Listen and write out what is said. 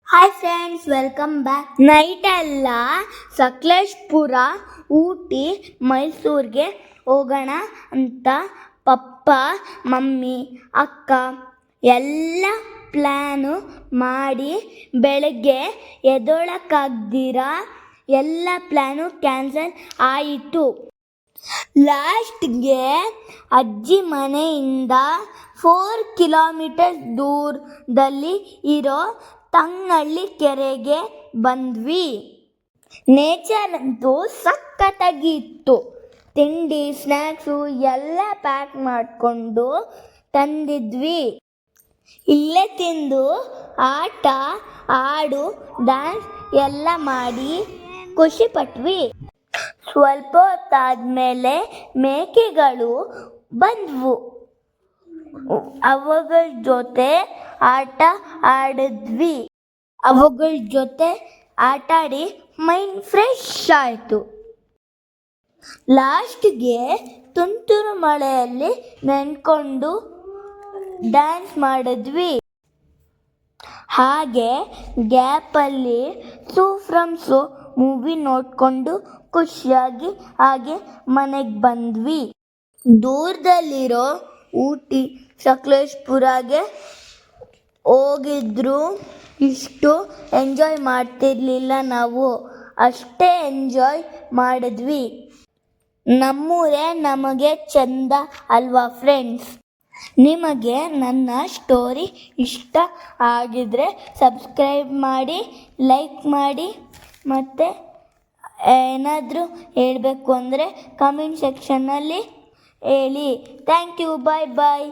Hi friends, welcome back. Night ಎಲ್ಲ ಸಕಲೇಶ್ಪುರ, ಊಟಿ, ಮೈಸೂರಿಗೆ ಹೋಗೋಣ ಅಂತ ಪಪ್ಪ, ಮಮ್ಮಿ, ಅಕ್ಕ ಎಲ್ಲ ಪ್ಲ್ಯಾನು ಮಾಡಿ ಬೆಳಗ್ಗೆ ಎದ್ದೊಳಕ್ಕಾಗ್ದಿರ ಎಲ್ಲ ಪ್ಲ್ಯಾನು ಕ್ಯಾನ್ಸಲ್ ಆಯಿತು. ಲಾಸ್ಟ್ಗೆ ಅಜ್ಜಿ ಮನೆಯಿಂದ 4 ಕಿಲೋಮೀಟರ್ಸ್ ದೂರದಲ್ಲಿ ಇರೋ ತಂಗಳ್ಳಿ ಕೆರೆಗೆ ಬಂದ್ವಿ. ನೇಚರ್ ಅಂತೂ ಸಖತ್ತಾಗಿತ್ತು. ತಿಂಡಿ, ಸ್ನ್ಯಾಕ್ಸು ಎಲ್ಲ ಪ್ಯಾಕ್ ಮಾಡಿಕೊಂಡು ತಂದಿದ್ವಿ. ಇಲ್ಲೇ ತಿಂದು ಆಟ, ಹಾಡು, ಡ್ಯಾನ್ಸ್ ಎಲ್ಲ ಮಾಡಿ ಖುಷಿಪಟ್ವಿ. ಸ್ವಲ್ಪ ಹೊತ್ತಾದ್ಮೇಲೆ ಮೇಕೆಗಳು ಬಂದ್ವು. ಅವುಗಳ ಜೊತೆ ಆಟ ಆಡಿದ್ವಿ. ಅವುಗಳ ಜೊತೆ ಆಟಾಡಿ ಮೈಂಡ್ ಫ್ರೆಶ್ ಆಯಿತು. ಲಾಸ್ಟ್ಗೆ ತುಂತುರು ಮಳೆಯಲ್ಲಿ ನೆನ್ಕೊಂಡು ಡ್ಯಾನ್ಸ್ ಮಾಡಿದ್ವಿ. ಹಾಗೆ ಗ್ಯಾಪಲ್ಲಿ ಸೂ ಫ್ರಮ್ ಸೋ ಮೂವಿ ನೋಡಿಕೊಂಡು ಖುಷಿಯಾಗಿ ಹಾಗೆ ಮನೆಗೆ ಬಂದ್ವಿ. ದೂರದಲ್ಲಿರೋ ಊಟಿ, ಸಕಲೇಶ್ಪುರಗೆ ಹೋಗಿದ್ರು ಇಷ್ಟು ಎಂಜಾಯ್ ಮಾಡ್ತಿರ್ಲಿಲ್ಲ ನಾವು. ಅಷ್ಟೇ ಎಂಜಾಯ್ ಮಾಡಿದ್ವಿ. ನಮ್ಮೂರೇ ನಮಗೆ ಚಂದ ಅಲ್ವಾ ಫ್ರೆಂಡ್ಸ್? ನಿಮಗೆ ನನ್ನ ಸ್ಟೋರಿ ಇಷ್ಟ ಆಗಿದ್ರೆ ಸಬ್ಸ್ಕ್ರೈಬ್ ಮಾಡಿ, ಲೈಕ್ ಮಾಡಿ, ಮತ್ತು ಏನಾದರೂ ಹೇಳಬೇಕು ಅಂದರೆ ಕಮೆಂಟ್ ಸೆಕ್ಷನ್ನಲ್ಲಿ ಹೇಳಿ. Thank you. Bye bye.